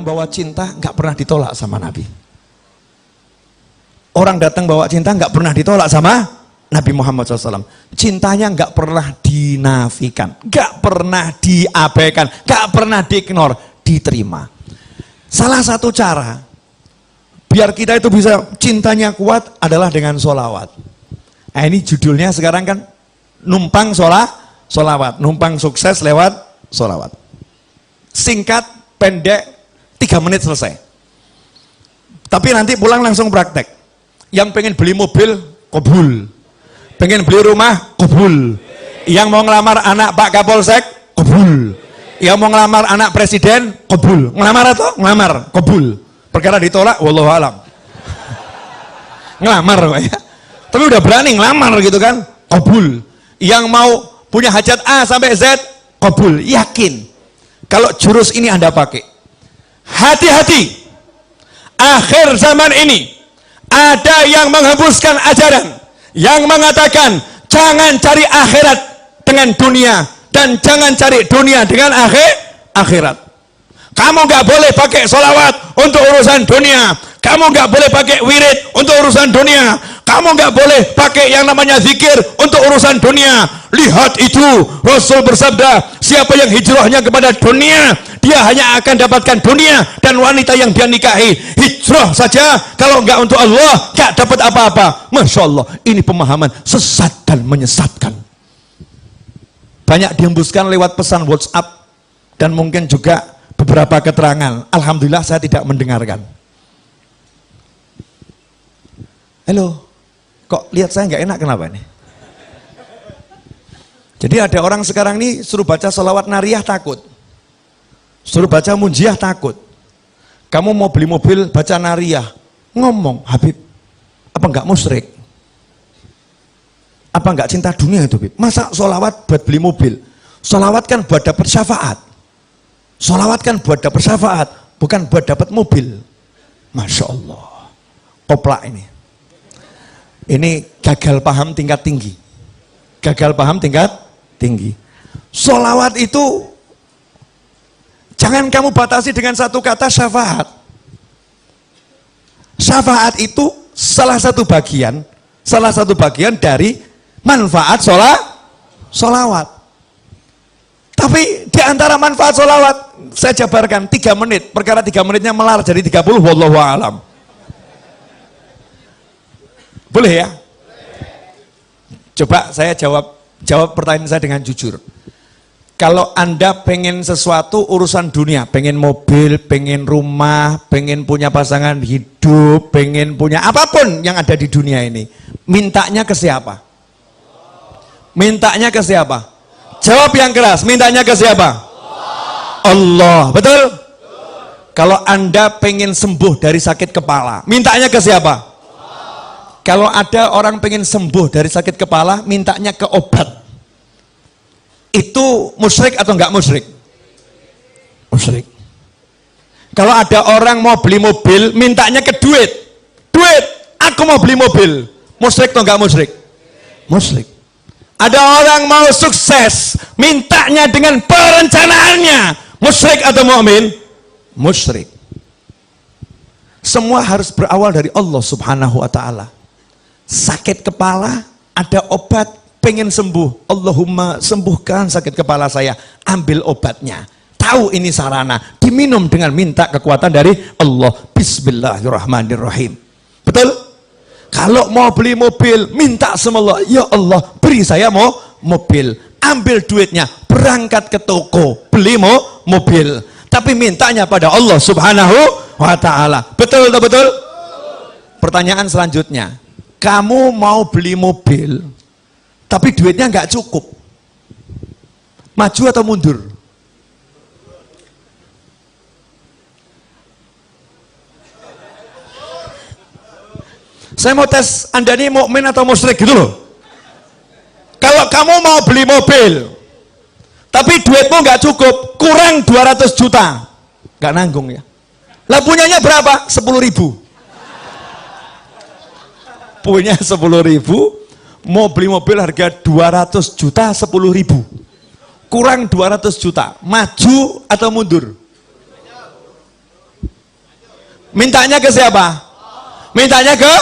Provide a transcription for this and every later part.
membawa cinta nggak pernah ditolak sama Nabi. Orang datang bawa cinta nggak pernah ditolak sama Nabi Muhammad SAW. Cintanya nggak pernah dinafikan, nggak pernah diabaikan, nggak pernah diignore, diterima. Salah satu cara biar kita itu bisa cintanya kuat adalah dengan sholawat. Nah, ini judulnya sekarang kan numpang sholawat, numpang sukses lewat sholawat. Singkat, pendek, 3 menit selesai. Tapi nanti pulang langsung praktek. Yang pengen beli mobil, kabul. Pengen beli rumah, kabul. Yang mau ngelamar anak Pak Kapolsek, kabul. Yang mau ngelamar anak presiden, kabul. Ngelamar atau? Ngelamar, kabul. Perkara ditolak, wallahu alam. Ngelamar ya. Tapi udah berani ngelamar gitu kan, kabul. Yang mau punya hajat A sampai Z, kabul. Yakin. Kalau jurus ini Anda pakai, hati-hati. Akhir zaman ini ada yang menghembuskan ajaran yang mengatakan jangan cari akhirat dengan dunia dan jangan cari dunia dengan akhirat. Kamu nggak boleh pakai sholawat untuk urusan dunia. Kamu nggak boleh pakai wirid untuk urusan dunia. Kamu nggak boleh pakai yang namanya zikir untuk urusan dunia. Lihat itu, Rasul bersabda, siapa yang hijrahnya kepada dunia, dia hanya akan dapatkan dunia dan wanita yang dia nikahi. Hijrah saja, kalau nggak untuk Allah, nggak dapat apa-apa. Masya Allah, ini pemahaman sesat dan menyesatkan. Banyak dihembuskan lewat pesan WhatsApp dan mungkin juga beberapa keterangan. Alhamdulillah saya tidak mendengarkan. Halo, kok lihat saya nggak enak, kenapa ini? Jadi ada orang sekarang ini suruh baca sholawat nariyah takut, suruh baca munjiah takut. Kamu mau beli mobil baca nariyah, ngomong Habib, apa nggak musyrik? Apa nggak cinta dunia itu, Habib? Masa sholawat buat beli mobil? Sholawat kan buat dapat syafaat. Sholawat kan buat dapat syafaat, bukan buat dapat mobil. Masya Allah, koplak ini. Ini gagal paham tingkat tinggi. Gagal paham tingkat tinggi. Sholawat itu jangan kamu batasi dengan satu kata syafaat. Syafaat itu salah satu bagian dari manfaat sholawat. Tapi di antara manfaat sholawat saya jabarkan 3 menit. Perkara 3 menitnya melar jadi 30, wallahu a'lam. Boleh ya? Coba saya jawab pertanyaan saya dengan jujur. Kalau Anda pengen sesuatu urusan dunia, pengen mobil, pengen rumah, pengen punya pasangan hidup, pengen punya apapun yang ada di dunia ini, mintanya ke siapa? Mintanya ke siapa? Jawab yang keras, mintanya ke siapa? Allah, betul? Kalau Anda pengen sembuh dari sakit kepala, mintanya ke siapa? Kalau ada orang pengen sembuh dari sakit kepala, mintanya ke obat. Itu musyrik atau enggak musyrik? Musyrik. Kalau ada orang mau beli mobil, mintanya ke duit. Duit, aku mau beli mobil. Musyrik atau enggak musyrik? Musyrik. Ada orang mau sukses, mintanya dengan perencanaannya. Musyrik atau mukmin? Musyrik. Semua harus berawal dari Allah Subhanahu wa ta'ala. Sakit kepala, ada obat, pengen sembuh. Allahumma sembuhkan sakit kepala saya, ambil obatnya. Tahu ini sarana, diminum dengan minta kekuatan dari Allah. Bismillahirrahmanirrahim. Betul? Kalau mau beli mobil, minta sama Allah, ya Allah beri saya mobil. Ambil duitnya, berangkat ke toko, beli mobil. Tapi mintanya pada Allah Subhanahu wa ta'ala. Betul atau betul? Pertanyaan selanjutnya, kamu mau beli mobil, tapi duitnya nggak cukup. Maju atau mundur? Saya mau tes Anda ini mukmin atau musyrik gitu loh. Kalau kamu mau beli mobil, tapi duitmu nggak cukup, kurang 200 juta, nggak nanggung ya. Lah punyanya berapa? 10.000. Punya 10.000, mau beli mobil harga 200 juta, 10.000. Kurang 200 juta, maju atau mundur? Mintanya ke siapa? Mintanya ke?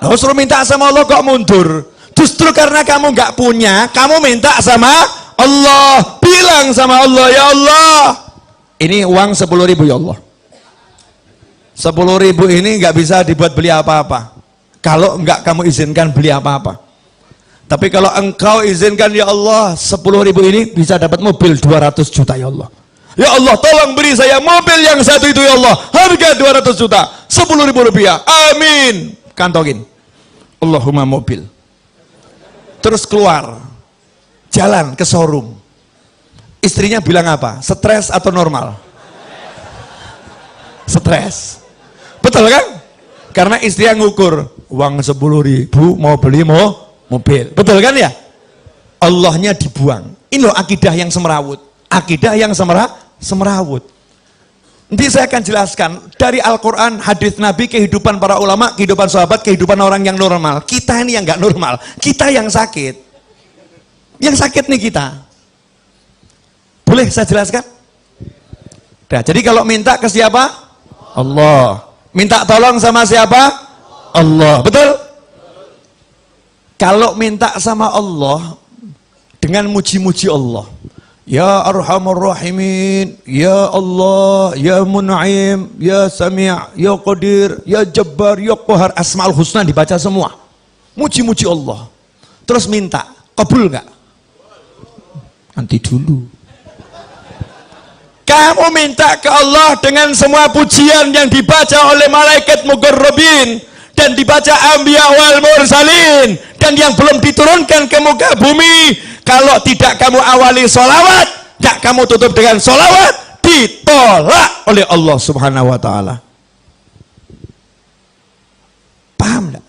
Oh, suruh minta sama Allah kok mundur. Justru karena kamu nggak punya, kamu minta sama Allah. Bilang sama Allah, ya Allah, ini uang 10.000 ya Allah. 10.000 ini nggak bisa dibuat beli apa-apa. Kalau nggak kamu izinkan beli apa-apa. Tapi kalau engkau izinkan ya Allah, 10.000 ini bisa dapat mobil 200 juta ya Allah. Ya Allah, tolong beri saya mobil yang satu itu ya Allah. Harga 200 juta, 10.000 rupiah. Amin. Kantongin. Allahumma mobil. Terus keluar. Jalan ke showroom. Istrinya bilang apa? Stres atau normal? Stres. Betul kan? Karena istri yang ngukur. Uang 10.000 mau beli mobil. Betul kan ya? Allahnya dibuang. Ini loh akidah yang semerawut. Akidah yang semerawut. Nanti saya akan jelaskan dari Al-Quran, hadis Nabi, kehidupan para ulama, kehidupan sahabat, kehidupan orang yang normal. Kita ini yang nggak normal, kita yang sakit. Yang sakit nih kita. Boleh saya jelaskan? Nah, jadi kalau minta ke siapa? Allah. Minta tolong sama siapa? Allah. Betul? Kalau minta sama Allah dengan muji-muji Allah. Ya Arhamar Rahimin, Ya Allah, Ya Mun'im, Ya Sami', Ya Qadir, Ya Jabbar, Ya Qahar, Asma'ul Husna dibaca semua. Muji-muji Allah. Terus minta, kabul nggak? Nanti dulu. Kamu minta ke Allah dengan semua pujian yang dibaca oleh malaikat muqarrabin dan dibaca anbiya wal mursalin dan yang belum diturunkan ke muka bumi. Kalau tidak kamu awali sholawat, tidak kamu tutup dengan sholawat, ditolak oleh Allah subhanahu wa ta'ala. Paham tidak?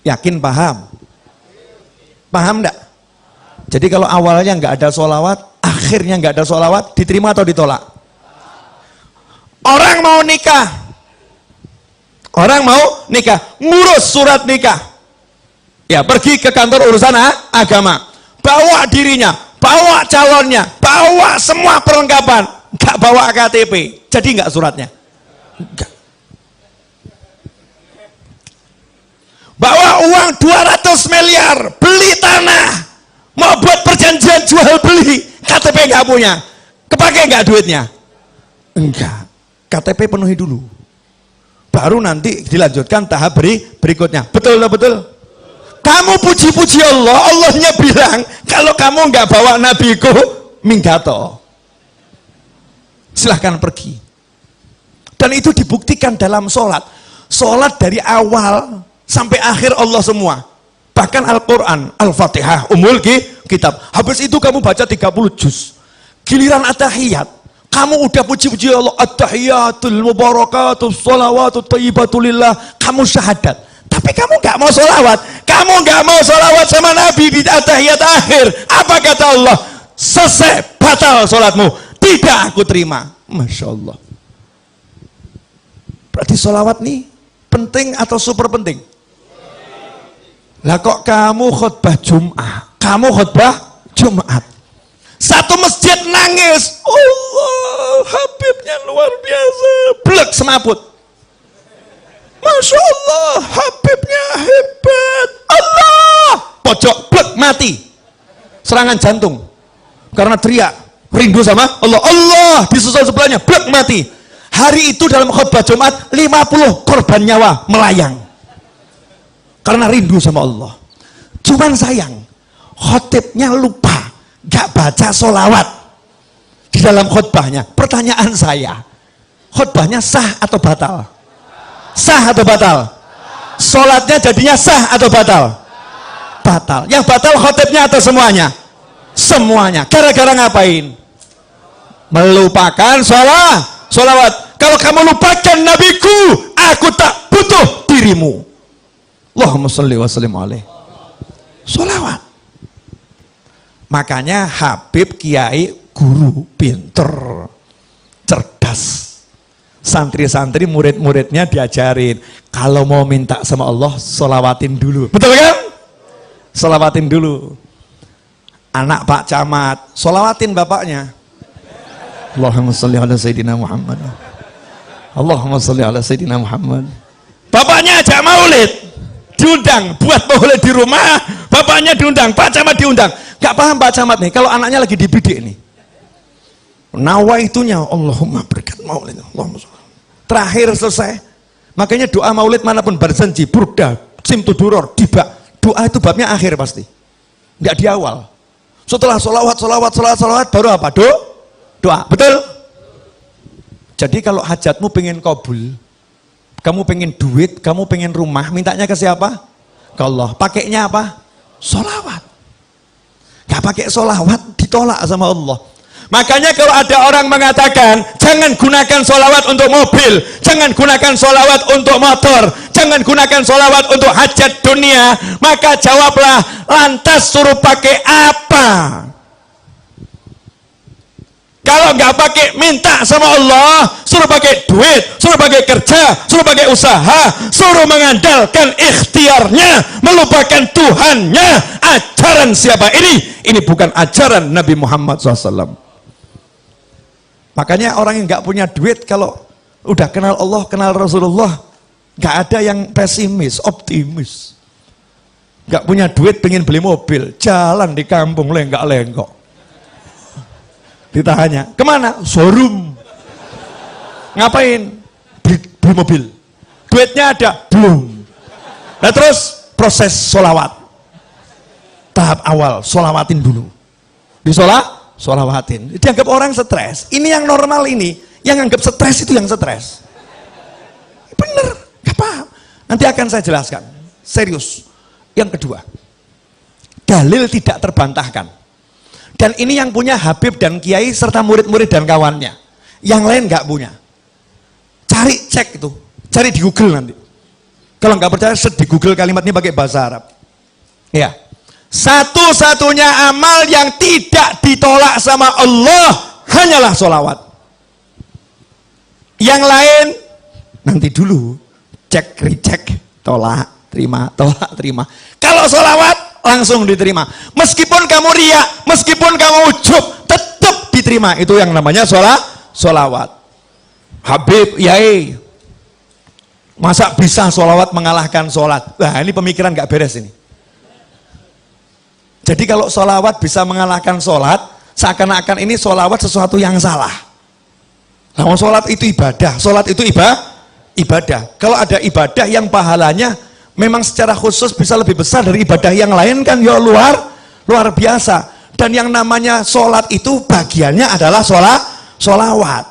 Yakin paham? Paham tidak? Jadi kalau awalnya nggak ada sholawat, akhirnya nggak ada sholawat, diterima atau ditolak? Orang mau nikah, ngurus surat nikah. Ya, pergi ke kantor urusan agama, bawa dirinya, bawa calonnya, bawa semua perlengkapan, nggak bawa KTP, jadi nggak suratnya? Enggak. Bawa uang 200 miliar, beli tanah, mau buat perjanjian jual beli, KTP nggak punya, kepake nggak duitnya? Enggak. KTP penuhi dulu, baru nanti dilanjutkan tahap berikutnya. Betul lah, betul. Kamu puji-puji Allah, Allahnya bilang, kalau kamu nggak bawa nabiku, minggato. Silahkan pergi. Dan itu dibuktikan dalam sholat. Sholat dari awal sampai akhir Allah semua. Bahkan Al-Quran, Al-Fatihah, Ummul Kitab. Habis itu kamu baca 30 juz. Giliran at-tahiyat, kamu udah puji-puji Allah, at-tahiyatul mubarakatul sholawatut thayyibatulillah, kamu syahadat. Tapi kamu nggak mau sholawat, kamu nggak mau sholawat sama Nabi di tahiyat akhir. Apa kata Allah? Selesai, batal sholatmu, tidak aku terima. Masya Allah. Berarti sholawat nih penting atau super penting? Lah kok kamu khutbah Jumat, satu masjid nangis, Allah, Habibnya luar biasa, blek semaput. Masya Allah, Habibnya hebat. Allah, pojok, blek, mati. Serangan jantung. Karena teriak, rindu sama Allah. Allah, disusul sebelahnya, blek, mati. Hari itu dalam khutbah Jumat, 50 korban nyawa melayang. Karena rindu sama Allah. Cuman sayang, khotibnya lupa, gak baca sholawat di dalam khutbahnya. Pertanyaan saya, khutbahnya sah atau batal? Sah atau batal? Sholatnya jadinya sah atau batal? Batal. Yang batal khotibnya atau semuanya? Semuanya. Gara-gara ngapain? Melupakan sholawat. Kalau kamu lupakan nabiku, aku tak butuh dirimu. Allahumma sholli wa sallim alaihi. Sholawat. Makanya Habib, kiai, guru, pinter, cerdas. Santri-santri, murid-muridnya diajarin, kalau mau minta sama Allah, sholawatin dulu. Betul kan? Sholawatin dulu. Anak Pak Camat, sholawatin bapaknya. Allahumma sholli ala Sayyidina Muhammad. Allahumma sholli ala Sayyidina Muhammad. Bapaknya ajak maulid, diundang buat maulid di rumah, bapaknya diundang, Pak Camat diundang. Gak paham Pak Camat nih, kalau anaknya lagi dibidik nih. Nawaitunya Allahumma berkat maulid, Allahumma sholli. Terakhir selesai. Makanya doa maulid manapun berjanji, burda, simtuduror, dibak. Doa itu babnya akhir pasti. Enggak di awal. Setelah sholawat baru apa? Doa. Betul? Jadi kalau hajatmu pengen kabul, kamu pengen duit, kamu pengen rumah, mintanya ke siapa? Ke Allah. Pakainya apa? Sholawat. Gak pakai sholawat, ditolak sama Allah. Makanya kalau ada orang mengatakan, jangan gunakan sholawat untuk mobil, jangan gunakan sholawat untuk motor, jangan gunakan sholawat untuk hajat dunia, maka jawablah, lantas suruh pakai apa? Kalau nggak pakai minta sama Allah, suruh pakai duit, suruh pakai kerja, suruh pakai usaha, suruh mengandalkan ikhtiarnya, melupakan Tuhannya. Ajaran siapa ini? Ini bukan ajaran Nabi Muhammad SAW. Makanya orang yang nggak punya duit kalau udah kenal Allah, kenal Rasulullah, nggak ada yang pesimis, optimis. Nggak punya duit pengen beli mobil, jalan di kampung lenggak-lenggok. Ditanya, kemana? Showroom. Ngapain? Beli mobil. Duitnya ada? Belum. Nah terus proses sholawat. Tahap awal, sholawatin dulu. Sholawatin. Dianggap orang stres. Ini yang normal ini. Yang anggap stres itu yang stres. Bener, gak paham. Nanti akan saya jelaskan. Serius. Yang kedua, dalil tidak terbantahkan. Dan ini yang punya Habib dan Kiai serta murid-murid dan kawannya. Yang lain nggak punya. Cari cek itu, cari di Google nanti. Kalau nggak percaya, di Google kalimat ini pakai bahasa Arab. Ya, satu-satunya amal yang tidak ditolak sama Allah hanyalah sholawat. Yang lain nanti dulu, cek, recheck, tolak, terima, tolak, terima. Kalau sholawat langsung diterima. Meskipun kamu riak, meskipun kamu ujub, tetap diterima. Itu yang namanya sholawat. Habib, Yai, masa bisa sholawat mengalahkan sholat? Nah ini pemikiran gak beres ini. Jadi kalau sholawat bisa mengalahkan sholat, seakan-akan ini sholawat sesuatu yang salah. Nah, sholat itu ibadah, sholat itu ibadah. Kalau ada ibadah yang pahalanya memang secara khusus bisa lebih besar dari ibadah yang lain kan ya luar biasa. Dan yang namanya sholat itu bagiannya adalah sholawat.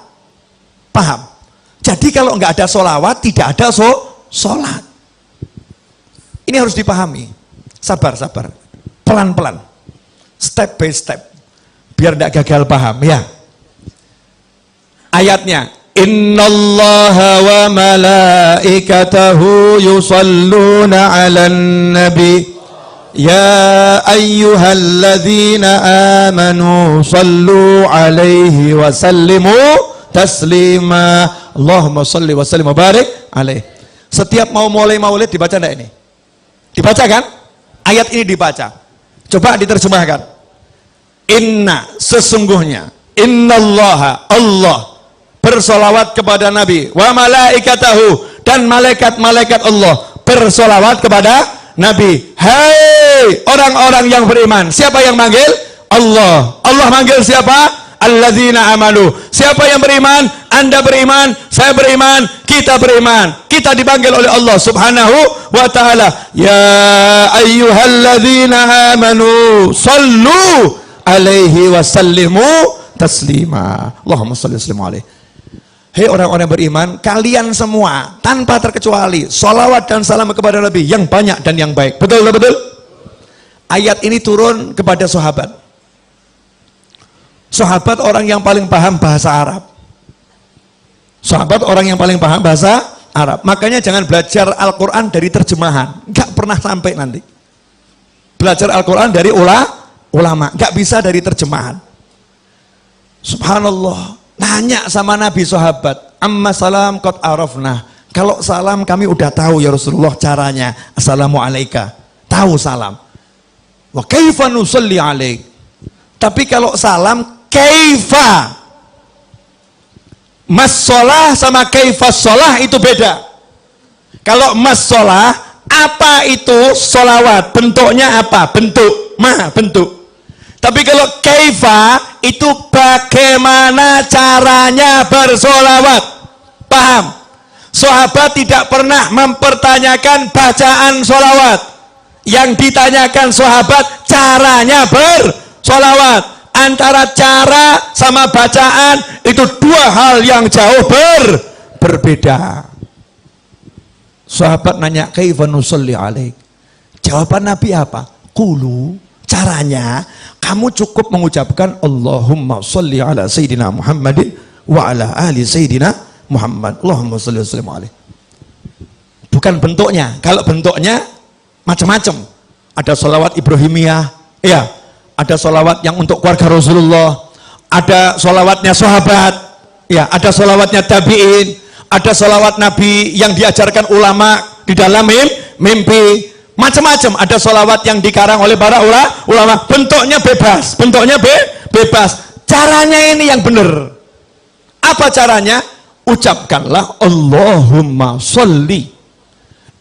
Paham? Jadi kalau nggak ada sholawat tidak ada sholat. Ini harus dipahami. Sabar, pelan-pelan, step by step, biar nggak gagal paham ya. Ayatnya, Innallaha wa malaikatahu yusalluna 'alan nabi ya ayyuhalladzina amanu sallu 'alaihi wa sallimu taslima. Allahumma shalli wa sallim wa barik alaihi. Setiap mau mulai maulid dibaca enggak ini? Dibaca kan? Ayat ini dibaca. Coba diterjemahkan. Inna, sesungguhnya, innallaha, Allah bersolawat kepada Nabi, wa malaikatahu, dan malaikat-malaikat Allah bersolawat kepada Nabi. Hai orang-orang yang beriman. Siapa yang manggil? Allah. Allah manggil siapa? Alladzina amanu. Siapa yang beriman? Anda beriman, saya beriman, kita beriman. Kita dipanggil oleh Allah subhanahu wa ta'ala. Ya ayyuhalladzina amanu sallu alaihi wa sallimu taslima. Allahumma salli wa sallim alaihi. Hei orang-orang beriman, kalian semua tanpa terkecuali sholawat dan salam kepada Nabi yang banyak dan yang baik. Betul? Ayat ini turun kepada sahabat. Sahabat orang yang paling paham bahasa Arab. Sahabat orang yang paling paham bahasa Arab. Makanya jangan belajar Al-Quran dari terjemahan. Gak pernah sampai nanti. Belajar Al-Quran dari ulama. Gak bisa dari terjemahan. Subhanallah. Nanya sama Nabi sahabat, amma salam qad arafna. Kalau salam kami udah tahu ya Rasulullah caranya. Assalamualaikum. Tahu salam. Wa kaifa nusalli alaik. Tapi kalau salam kaifa Mas-sholah sama kaifas sholah itu beda. Kalau mas-sholah, apa itu sholawat? Bentuknya apa? Bentuk. Bentuk. Tapi kalau kaifa, itu bagaimana caranya bersolawat. Paham? Sahabat tidak pernah mempertanyakan bacaan sholawat. Yang ditanyakan sahabat, caranya bersolawat. Antara cara sama bacaan itu dua hal yang jauh berbeda. Sahabat nanya, kaifa nusalli alaik? Jawaban Nabi apa? Qulu, caranya kamu cukup mengucapkan Allahumma sholli ala sayyidina Muhammadin wa ala ali sayyidina Muhammad. Allahumma sholli wa sallim alaih. Bukan bentuknya. Kalau bentuknya macam-macam. Ada sholawat Ibrahimiyah, ya. Ada sholawat yang untuk keluarga Rasulullah, ada sholawatnya sahabat, ya, ada sholawatnya tabi'in, ada sholawat Nabi yang diajarkan ulama di dalam mimpi, macam-macam. Ada sholawat yang dikarang oleh para ulama, bentuknya bebas, bebas. Caranya ini yang benar. Apa caranya? Ucapkanlah Allahumma sholli.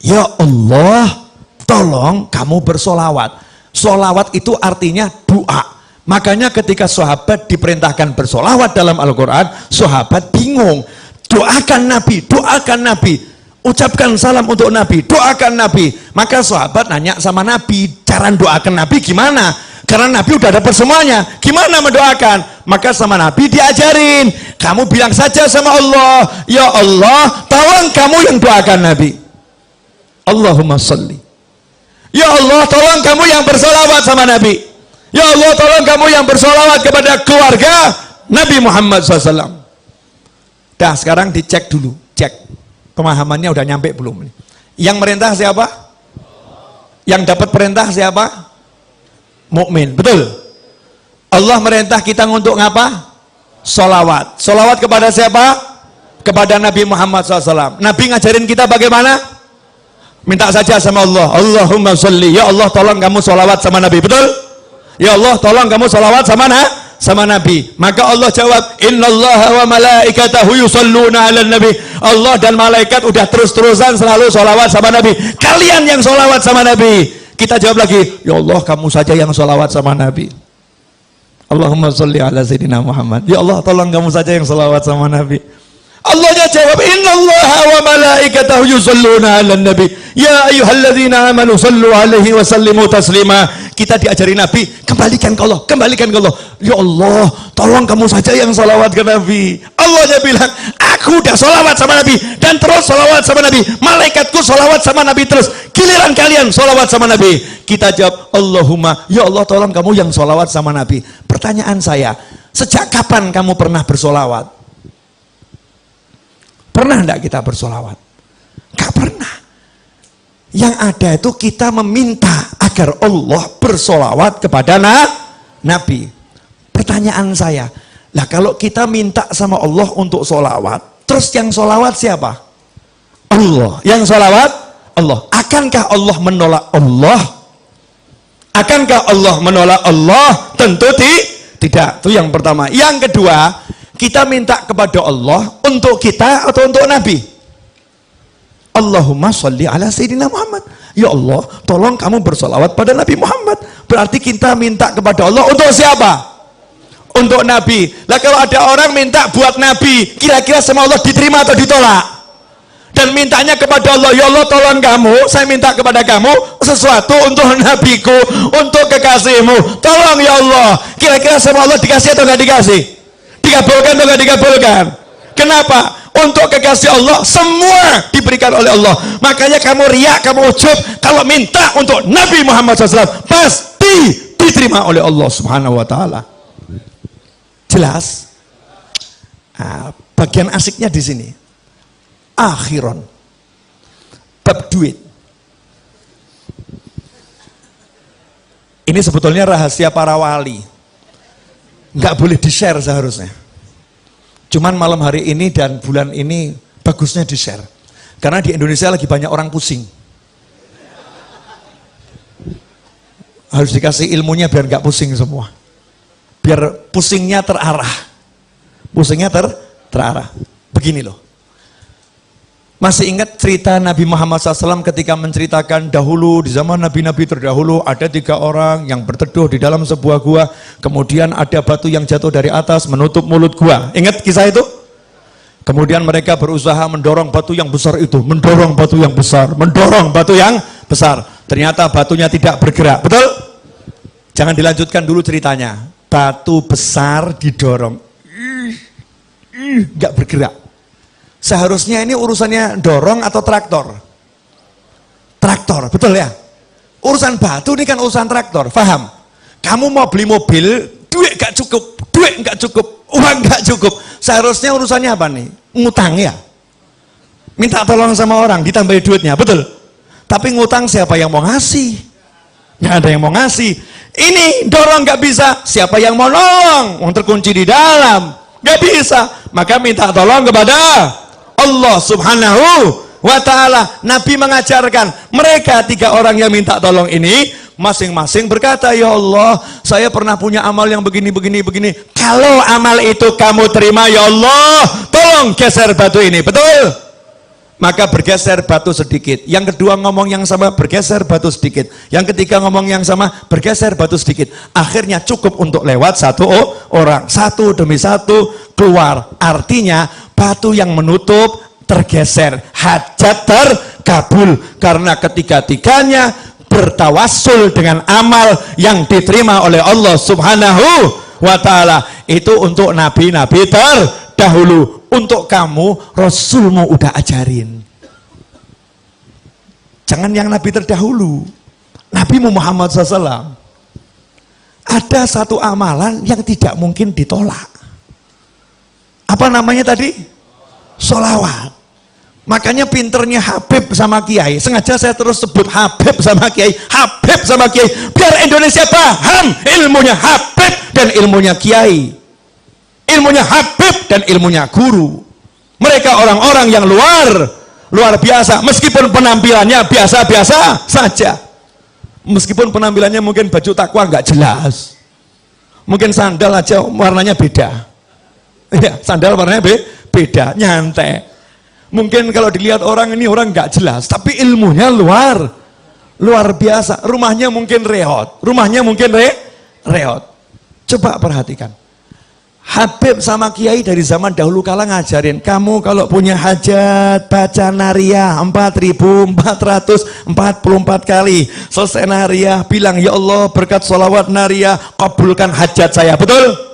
Ya Allah, tolong kamu bersolawat. Solawat itu artinya doa. Makanya ketika sahabat diperintahkan bersolawat dalam Al-Quran, sahabat bingung. Doakan Nabi, ucapkan salam untuk Nabi, doakan Nabi. Maka sahabat nanya sama Nabi, cara doakan Nabi gimana? Karena Nabi udah dapat semuanya, gimana mendoakan? Maka sama Nabi diajarin, kamu bilang saja sama Allah, ya Allah, tolong kamu yang doakan Nabi. Allahumma sholli. Ya Allah, tolong kamu yang bersolawat sama Nabi. Ya Allah, tolong kamu yang bersolawat kepada keluarga Nabi Muhammad SAW. Dah, sekarang dicek dulu, cek pemahamannya udah nyampe belum? Yang merintah siapa? Yang dapat perintah siapa? Mukmin, betul. Allah merintah kita untuk ngapa? Solawat. Solawat kepada siapa? Kepada Nabi Muhammad SAW. Nabi ngajarin kita bagaimana? Minta saja sama Allah, Allahumma sholli, ya Allah tolong kamu sholawat sama Nabi, betul? Ya Allah tolong kamu sholawat sama Nabi. Maka Allah jawab, innallaha wa malaikatahu yusholluna ala nabi. Allah dan malaikat udah terus-terusan selalu sholawat sama Nabi. Kalian yang sholawat sama Nabi. Kita jawab lagi, ya Allah kamu saja yang sholawat sama Nabi. Allahumma sholli ala sayyidina Muhammad. Ya Allah tolong kamu saja yang sholawat sama Nabi. Allahnya jawab, innallaha wa malaikatahu yusholluna ala nabi. Ya ayyuhalladzina amanu sallu alaihi wa sallimu taslima. Kita diajari Nabi, kembalikan ke Allah, kembalikan ke Allah. Ya Allah, tolong kamu saja yang salawat ke Nabi. Allahnya bilang, aku udah salawat sama Nabi dan terus salawat sama Nabi. Malaikatku salawat sama Nabi terus. Giliran kalian salawat sama Nabi. Kita jawab, Allahumma, ya Allah tolong kamu yang salawat sama Nabi. Pertanyaan saya, sejak kapan kamu pernah bersolawat? Pernah enggak kita bersolawat? Enggak pernah. Yang ada itu kita meminta agar Allah bersolawat kepada Nabi. Pertanyaan saya, lah kalau kita minta sama Allah untuk solawat, terus yang solawat siapa? Allah. Yang solawat Allah. Akankah Allah menolak Allah? Akankah Allah menolak Allah? Tentu tidak. Itu yang pertama. Yang kedua, kita minta kepada Allah untuk kita atau untuk Nabi? Allahumma sholli ala sayyidina Muhammad. Ya Allah, tolong kamu bersolawat pada Nabi Muhammad. Berarti kita minta kepada Allah untuk siapa? Untuk Nabi. Lah kalau ada orang minta buat Nabi, kira-kira sama Allah diterima atau ditolak? Dan mintanya kepada Allah, ya Allah tolong kamu, saya minta kepada kamu sesuatu untuk Nabiku, untuk kekasihmu. Tolong ya Allah. Kira-kira sama Allah dikasih atau nggak dikasih? Dikabulkan atau nggak dikabulkan? Kenapa? Untuk kekasih Allah semua diberikan oleh Allah. Makanya kamu riak, kamu ujub, kalau minta untuk Nabi Muhammad SAW pasti diterima oleh Allah Subhanahu Wa Taala. Jelas? Nah, bagian asiknya di sini. Akhiron, bab duit. Ini sebetulnya rahasia para wali. Nggak boleh di-share seharusnya. Cuman malam hari ini dan bulan ini bagusnya di-share. Karena di Indonesia lagi banyak orang pusing. Harus dikasih ilmunya biar nggak pusing semua. Biar pusingnya terarah. Pusingnya terarah. Begini loh. Masih ingat cerita Nabi Muhammad SAW ketika menceritakan dahulu di zaman Nabi-Nabi terdahulu ada 3 orang yang berteduh di dalam sebuah gua, kemudian ada batu yang jatuh dari atas menutup mulut gua. Ingat kisah itu? Kemudian mereka berusaha mendorong batu yang besar itu, mendorong batu yang besar, mendorong batu yang besar. Ternyata batunya tidak bergerak, betul? Jangan dilanjutkan dulu ceritanya. Batu besar didorong, nggak bergerak. Seharusnya ini urusannya dorong atau traktor? Traktor, betul ya? Urusan batu ini kan urusan traktor, paham? Kamu mau beli mobil, duit gak cukup, uang gak cukup. Seharusnya urusannya apa nih? Ngutang ya? Minta tolong sama orang, ditambahin duitnya, betul? Tapi ngutang siapa yang mau ngasih? Gak ada yang mau ngasih. Ini dorong gak bisa, siapa yang mau nolong? Yang terkunci di dalam, gak bisa. Maka minta tolong kepada Allah Subhanahu wa ta'ala. Nabi mengajarkan mereka 3 orang yang minta tolong ini masing-masing berkata, ya Allah, saya pernah punya amal yang begini. Kalau amal itu kamu terima, ya Allah, tolong geser batu ini, betul? Maka bergeser batu sedikit. Yang kedua ngomong yang sama, bergeser batu sedikit. Yang ketiga ngomong yang sama, bergeser batu sedikit. Akhirnya cukup untuk lewat 1 orang. 1 demi 1 keluar. Artinya batu yang menutup tergeser, hajat terkabul karena ketiga-tiganya bertawassul dengan amal yang diterima oleh Allah Subhanahu wa ta'ala. Itu untuk nabi-nabi terdahulu. Untuk kamu, Rasulmu udah ajarin. Jangan yang nabi terdahulu, Nabi Muhammad SAW. Ada satu amalan yang tidak mungkin ditolak. Apa namanya tadi? Sholawat. Makanya pinternya Habib sama Kiai. Sengaja saya terus sebut Habib sama Kiai, Habib sama Kiai, biar Indonesia paham ilmunya Habib dan ilmunya Kiai, ilmunya Habib dan ilmunya guru. Mereka orang-orang yang luar biasa. Meskipun penampilannya biasa-biasa saja, meskipun penampilannya mungkin baju takwa nggak jelas, mungkin sandal aja warnanya beda. Ya, sandal warnanya beda, nyantai. Mungkin kalau dilihat orang ini orang nggak jelas, tapi ilmunya luar biasa. Rumahnya mungkin reot, reot. Coba perhatikan. Habib sama Kiai dari zaman dahulu kala ngajarin, kamu kalau punya hajat baca nariyah 4.444 kali. Selesai nariyah bilang, ya Allah berkat sholawat nariyah kabulkan hajat saya, betul?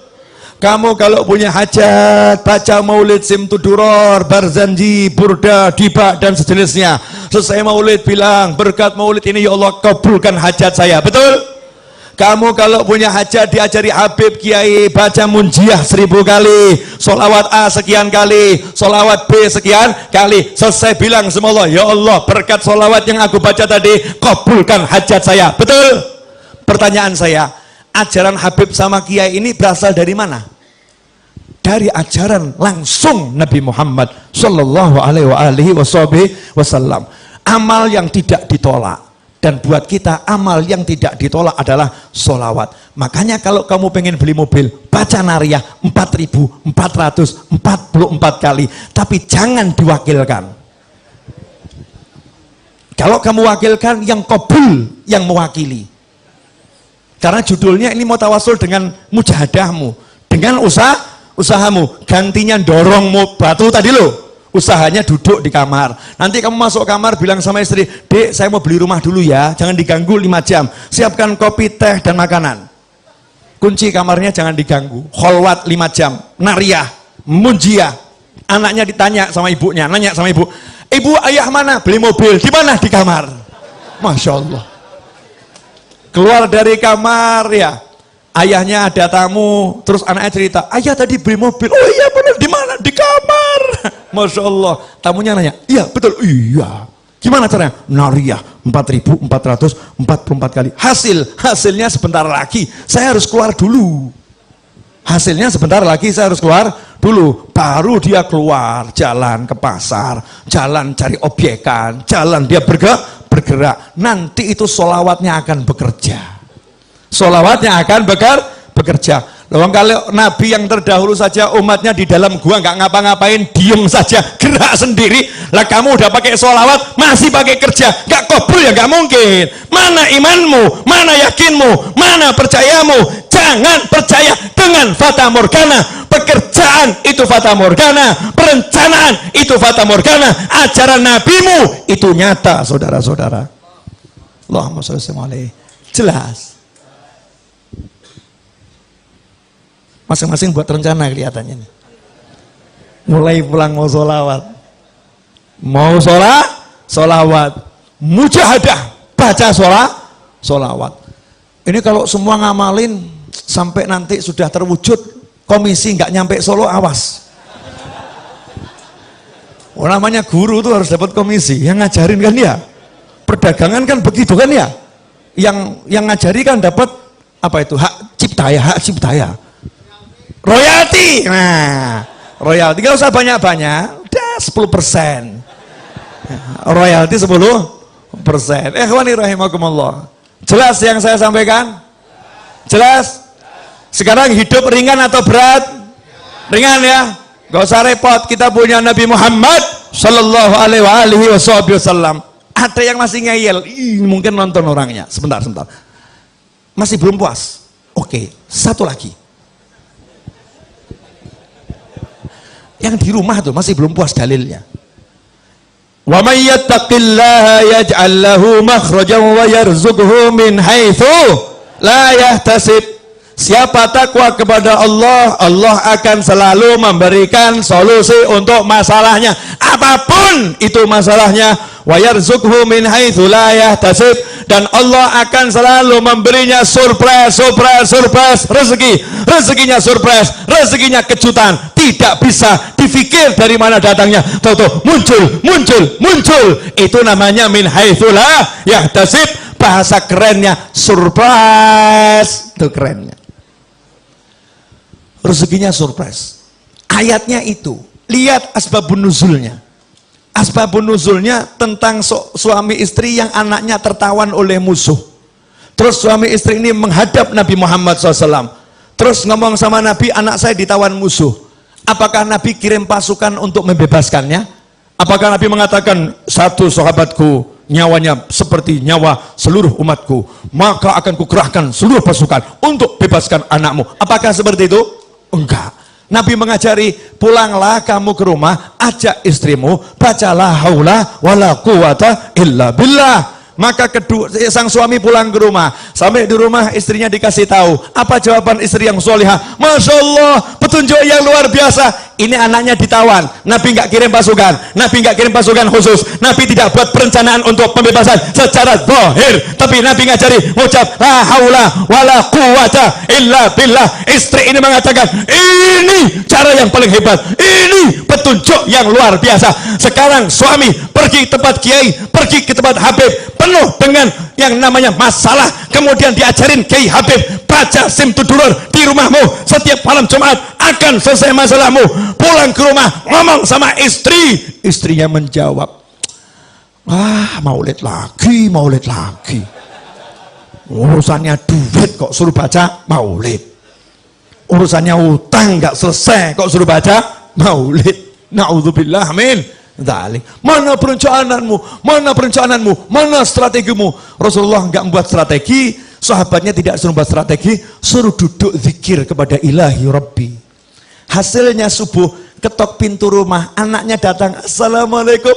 Kamu kalau punya hajat baca maulid simtuduror, barzanji, burda, dibak dan sejenisnya. Selesai maulid bilang berkat maulid ini ya Allah kabulkan hajat saya, betul? Kamu kalau punya hajat diajari Habib Kiai baca munjiah 1000 kali, sholawat A sekian kali, sholawat B sekian kali. Selesai bilang sama Allah, ya Allah berkat sholawat yang aku baca tadi kabulkan hajat saya, betul? Pertanyaan saya, ajaran Habib sama Kiai ini berasal dari mana? Dari ajaran langsung Nabi Muhammad Sallallahu Alaihi Wasallam. Amal yang tidak ditolak. Dan buat kita amal yang tidak ditolak adalah sholawat. Makanya kalau kamu pengen beli mobil, baca nariyah 4.444 kali. Tapi jangan diwakilkan. Kalau kamu wakilkan, yang kabul yang mewakili. Karena judulnya ini mau tawasul dengan mujahadahmu, dengan usahamu. Gantinya dorong batu tadi loh. Usahanya duduk di kamar. Nanti kamu masuk kamar bilang sama istri, Dek saya mau beli rumah dulu ya, jangan diganggu 5 jam. Siapkan kopi, teh dan makanan. Kunci kamarnya jangan diganggu. Kholwat 5 jam. Nariyah, munjiah. Anaknya ditanya sama ibunya, nanya sama ibu, ibu ayah mana? Beli mobil. Di mana? Di kamar. Masya Allah. Keluar dari kamar ya, ayahnya ada tamu, terus anaknya cerita, ayah tadi beli mobil. Oh iya benar, di mana? Di kamar. Masya Allah. Tamunya nanya, iya betul, iya. Gimana caranya? Nariyah 4.444 kali. Hasilnya sebentar lagi saya harus keluar dulu. Hasilnya sebentar lagi saya harus keluar dulu. Baru dia keluar, jalan ke pasar, jalan cari obyekan, jalan dia bergerak. Nanti itu sholawatnya akan bekerja. Sholawatnya akan bekerja. Loh, kalau Nabi yang terdahulu saja umatnya di dalam gua nggak ngapa-ngapain, diem saja, gerak sendiri. Lah kamu udah pakai sholawat, masih pakai kerja, nggak kabul ya nggak mungkin. Mana imanmu, mana yakinmu, mana percayamu? Jangan percaya dengan fata morgana. Pekerjaan itu fata morgana, perencanaan itu fata morgana, ajaran nabimu itu nyata, saudara-saudara. Allahumma sholli alaihi. Jelas. Masing-masing buat rencana kelihatannya nih. Mulai pulang mau sholawat, mau sholawat, mujahadah, baca sholawat. Ini kalau semua ngamalin sampai nanti sudah terwujud komisi nggak nyampe Solo, awas. Oh, namanya guru tuh harus dapat komisi, yang ngajarin kan ya. Perdagangan kan begitu kan ya. Yang ngajari kan dapat apa itu, hak cipta ya. Royalti. Nah, royalti nggak usah banyak-banyak, udah 10%. Royalti 10%. Ikhwani rahimakumullah. Jelas yang saya sampaikan? Jelas? Sekarang hidup ringan atau berat? Ringan ya. Gak usah repot, kita punya Nabi Muhammad sallallahu alaihi wasallam. Ada yang masih ngeyel, mungkin nonton orangnya. Sebentar. Masih belum puas. Oke, satu lagi. Yang di rumah tuh masih belum puas dalilnya. Wa may yattaqillaha yaj'al lahu makhrajan wa yarzuqhu min haitsu la yahtasib. Siapa takwa kepada Allah, Allah akan selalu memberikan solusi untuk masalahnya, apapun itu masalahnya. Wa yarzuqhu min haitsu la yahtasib, dan Allah akan selalu memberinya surprise rezeki. Rezekinya surprise, rezekinya kejutan, tidak bisa difikir dari mana datangnya. Tahu muncul. Itu namanya min haitsu la yahtasib. Bahasa kerennya surprise, itu kerennya. Rezekinya surprise. Ayatnya itu, lihat asbabun nuzulnya. Asbabun nuzulnya tentang suami istri yang anaknya tertawan oleh musuh. Terus suami istri ini menghadap Nabi Muhammad SAW. Terus ngomong sama Nabi, anak saya ditawan musuh. Apakah Nabi kirim pasukan untuk membebaskannya? Apakah Nabi mengatakan, satu sahabatku nyawanya seperti nyawa seluruh umatku, maka akan kukerahkan seluruh pasukan untuk bebaskan anakmu? Apakah seperti itu? Enggak. Nabi mengajari, pulanglah kamu ke rumah, ajak istrimu, bacalah haula wala quwata illa billah. Maka sang suami pulang ke rumah, sampai di rumah istrinya dikasih tahu. Apa jawaban istri yang solihah? Masya Allah, petunjuk yang luar biasa. Ini anaknya ditawan, Nabi nggak kirim pasukan, Nabi nggak kirim pasukan khusus, Nabi tidak buat perencanaan untuk pembebasan secara zahir, tapi Nabi ngajari ngucap la haula wala quwata illa billah. Istri ini mengatakan, ini cara yang paling hebat, ini petunjuk yang luar biasa. Sekarang suami pergi ke tempat kiai, pergi ke tempat habib, penuh dengan yang namanya masalah, kemudian diajarin Kiai Habib, baca Simtudurur di rumahmu setiap malam Jumat, akan selesai masalahmu. Pulang ke rumah, ngomong sama istri, istrinya menjawab, maulid lagi, urusannya duit kok suruh baca maulid, urusannya utang nggak selesai kok suruh baca maulid. Na'udzubillah, amin. Mana perencanaanmu, mana strategimu? Rasulullah nggak membuat strategi, sahabatnya tidak suruh membuat strategi, suruh duduk zikir kepada ilahi Rabbi. Hasilnya subuh, ketok pintu rumah, anaknya datang, assalamualaikum,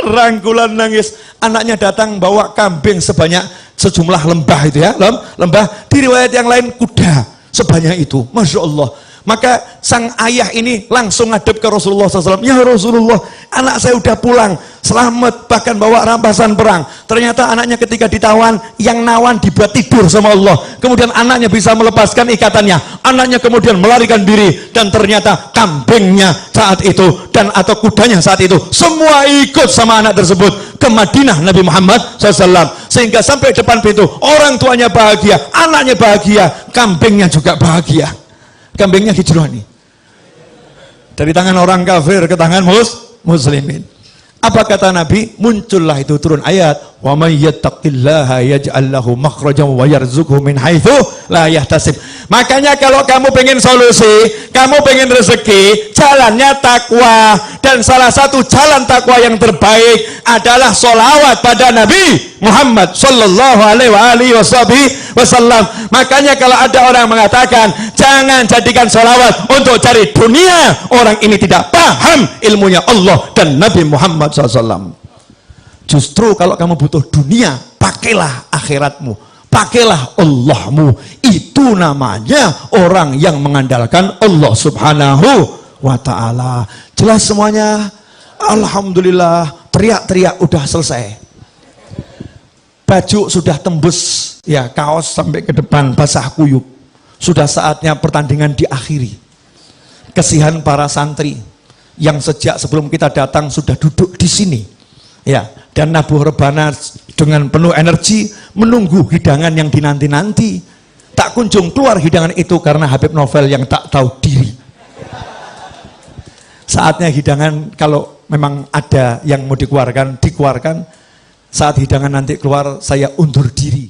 rangkulan nangis. Anaknya datang bawa kambing sejumlah lembah itu ya, lembah. Di riwayat yang lain kuda sebanyak itu, masya Allah. Maka sang ayah ini langsung ngadep ke Rasulullah SAW. Ya Rasulullah, anak saya udah pulang, selamat, bahkan bawa rampasan perang. Ternyata anaknya ketika ditawan, yang nawan dibuat tidur sama Allah. Kemudian anaknya bisa melepaskan ikatannya. Anaknya kemudian melarikan diri, dan ternyata kambingnya saat itu dan atau kudanya saat itu semua ikut sama anak tersebut ke Madinah Nabi Muhammad SAW. Sehingga sampai depan pintu, orang tuanya bahagia, anaknya bahagia, kambingnya juga bahagia. Kambingnya hijrah nih, dari tangan orang kafir ke tangan muslimin. Apa kata Nabi? Muncullah itu turun ayat, wa may yattaqillaha yaj'al lahu makhrajan wa yarzuqhu min haitsu la yahtasib. Makanya kalau kamu pengen solusi, kamu pengen rezeki, jalannya takwa. Dan salah satu jalan takwa yang terbaik adalah sholawat pada Nabi Muhammad sallallahu alaihi wasallam. Makanya kalau ada orang mengatakan jangan jadikan sholawat untuk cari dunia, orang ini tidak paham ilmunya Allah dan Nabi Muhammad SAW. Justru kalau kamu butuh dunia, pakailah akhiratmu, pakailah Allahmu. Itu namanya orang yang mengandalkan Allah subhanahu wa ta'ala. Jelas semuanya? Alhamdulillah. Teriak-teriak udah selesai. Baju sudah tembus, ya, kaos sampai ke depan basah kuyup. Sudah saatnya pertandingan diakhiri. Kesihan para santri yang sejak sebelum kita datang sudah duduk di sini, ya, dan nabuh rebana dengan penuh energi menunggu hidangan yang dinanti-nanti. Tak kunjung keluar hidangan itu karena Habib Novel yang tak tahu diri. Saatnya hidangan, kalau memang ada yang mau dikeluarkan, dikeluarkan. Saat hidangan nanti keluar, saya undur diri.